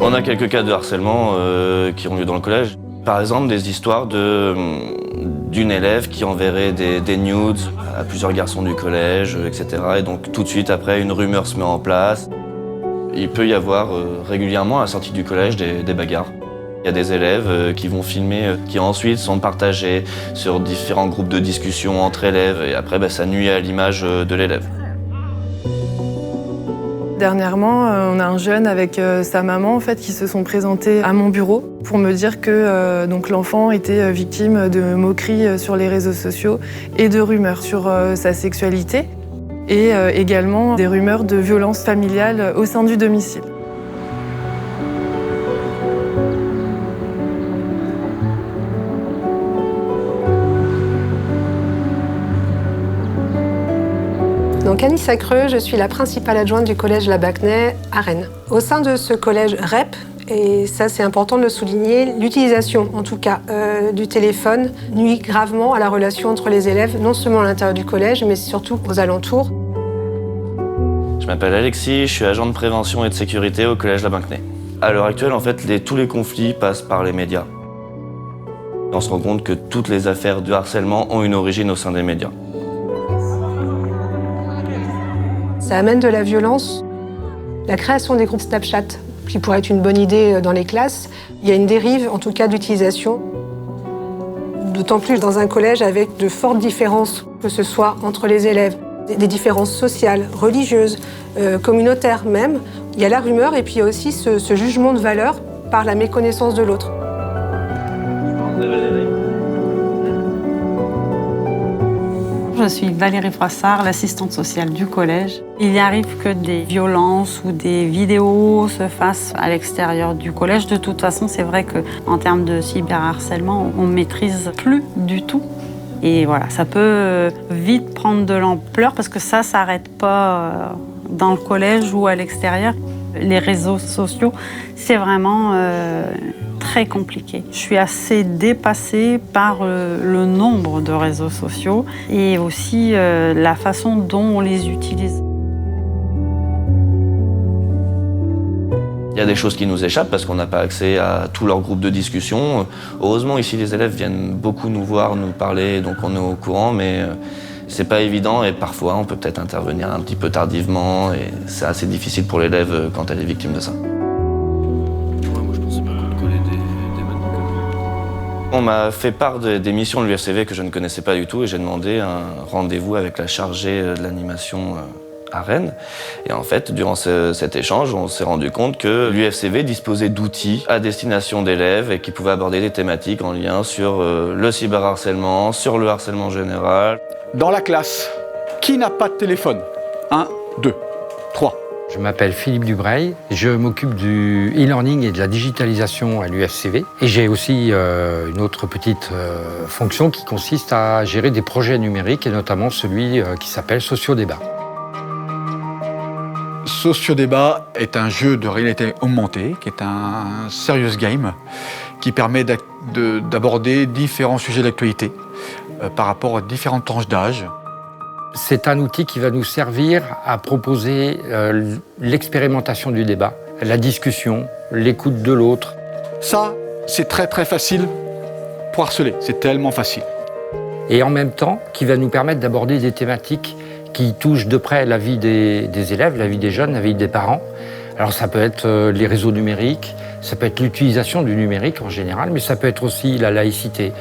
On a quelques cas de harcèlement qui ont lieu dans le collège. Par exemple, des histoires d'une élève qui enverrait des nudes à plusieurs garçons du collège, etc. Et donc tout de suite après, une rumeur se met en place. Il peut y avoir régulièrement à la sortie du collège des bagarres. Il y a des élèves qui vont filmer, qui ensuite sont partagés sur différents groupes de discussion entre élèves. Et après, ça nuit à l'image de l'élève. Dernièrement, on a un jeune avec sa maman qui se sont présentés à mon bureau pour me dire que l'enfant était victime de moqueries sur les réseaux sociaux et de rumeurs sur sa sexualité et également des rumeurs de violences familiales au sein du domicile. Donc Anissa Creux, je suis la principale adjointe du collège La Bacnay à Rennes. Au sein de ce collège REP, et ça c'est important de le souligner, l'utilisation en tout cas du téléphone nuit gravement à la relation entre les élèves, non seulement à l'intérieur du collège, mais surtout aux alentours. Je m'appelle Alexis, je suis agent de prévention et de sécurité au collège La Bacnay. À l'heure actuelle, tous les conflits passent par les médias. On se rend compte que toutes les affaires de harcèlement ont une origine au sein des médias. Ça amène de la violence. La création des groupes Snapchat, qui pourrait être une bonne idée dans les classes, il y a une dérive, en tout cas, d'utilisation. D'autant plus dans un collège avec de fortes différences, que ce soit entre les élèves, des différences sociales, religieuses, communautaires même. Il y a la rumeur et puis il y a aussi ce jugement de valeur par la méconnaissance de l'autre. Je suis Valérie Froissart, l'assistante sociale du collège. Il arrive que des violences ou des vidéos se fassent à l'extérieur du collège. De toute façon, c'est vrai qu'en termes de cyberharcèlement, on ne maîtrise plus du tout. Et voilà, ça peut vite prendre de l'ampleur parce que ça ne s'arrête pas dans le collège ou à l'extérieur. Les réseaux sociaux, c'est vraiment très compliqué. Je suis assez dépassée par le nombre de réseaux sociaux et aussi la façon dont on les utilise. Il y a des choses qui nous échappent parce qu'on n'a pas accès à tous leurs groupes de discussion. Heureusement, ici, les élèves viennent beaucoup nous voir, nous parler, donc on est au courant, mais c'est pas évident et parfois on peut peut-être intervenir un petit peu tardivement et c'est assez difficile pour l'élève quand elle est victime de ça. On m'a fait part des missions de l'UFCV que je ne connaissais pas du tout et j'ai demandé un rendez-vous avec la chargée de l'animation à Rennes. Et en fait, durant cet échange, on s'est rendu compte que l'UFCV disposait d'outils à destination d'élèves et qui pouvaient aborder des thématiques en lien sur le cyberharcèlement, sur le harcèlement général. Dans la classe, qui n'a pas de téléphone? 1, 2, 3. Je m'appelle Philippe Dubreuil, je m'occupe du e-learning et de la digitalisation à l'UFCV. Et j'ai aussi une autre petite fonction qui consiste à gérer des projets numériques et notamment celui qui s'appelle Sociodébat. Sociodébat est un jeu de réalité augmentée, qui est un serious game, qui permet d'aborder différents sujets d'actualité par rapport à différentes tranches d'âge. C'est un outil qui va nous servir à proposer l'expérimentation du débat, la discussion, l'écoute de l'autre. Ça, c'est très très facile pour harceler, c'est tellement facile. Et en même temps, qui va nous permettre d'aborder des thématiques qui touchent de près la vie des élèves, la vie des jeunes, la vie des parents. Alors ça peut être les réseaux numériques, ça peut être l'utilisation du numérique en général, mais ça peut être aussi la laïcité,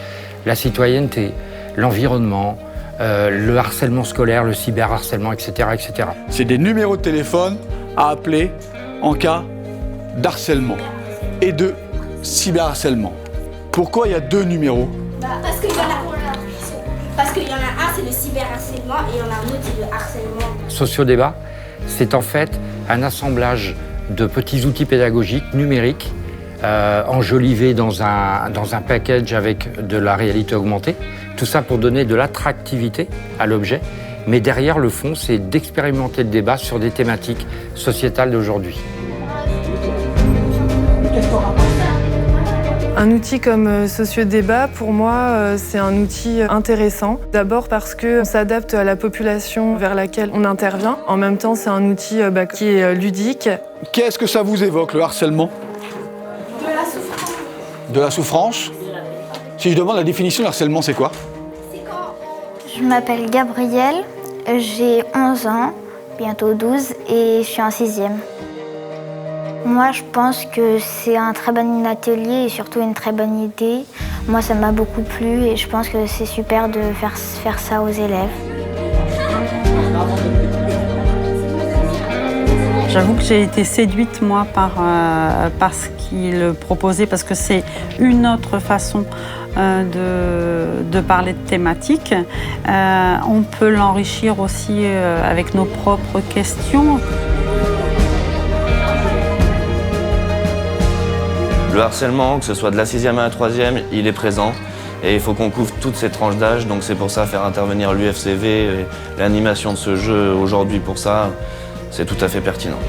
la citoyenneté, l'environnement, le harcèlement scolaire, le cyberharcèlement, etc., etc. C'est des numéros de téléphone à appeler en cas d'harcèlement et de cyberharcèlement. Pourquoi il y a 2 numéros? Parce qu'il y en a un, c'est le cyberharcèlement, et il y en a un autre, c'est le harcèlement. Sociodébat, c'est en fait un assemblage de petits outils pédagogiques numériques enjolivés dans un package avec de la réalité augmentée. Tout ça pour donner de l'attractivité à l'objet. Mais derrière, le fond, c'est d'expérimenter le débat sur des thématiques sociétales d'aujourd'hui. Un outil comme Sociodébat, pour moi, c'est un outil intéressant. D'abord parce qu'on s'adapte à la population vers laquelle on intervient. En même temps, c'est un outil qui est ludique. Qu'est-ce que ça vous évoque, le harcèlement? De la souffrance. De la souffrance? Si je demande la définition du harcèlement, c'est quoi? C'est quand Je m'appelle Gabrielle, j'ai 11 ans, bientôt 12, et je suis en 6e. Moi, je pense que c'est un très bon atelier et surtout une très bonne idée. Moi, ça m'a beaucoup plu et je pense que c'est super de faire ça aux élèves. J'avoue que j'ai été séduite, moi, par ce qu'il proposait, parce que c'est une autre façon de parler de thématiques. On peut l'enrichir aussi avec nos propres questions. Le harcèlement, que ce soit de la 6e à la 3e, il est présent. Et il faut qu'on couvre toutes ces tranches d'âge. Donc c'est pour ça faire intervenir l'UFCV et l'animation de ce jeu aujourd'hui pour ça, c'est tout à fait pertinent.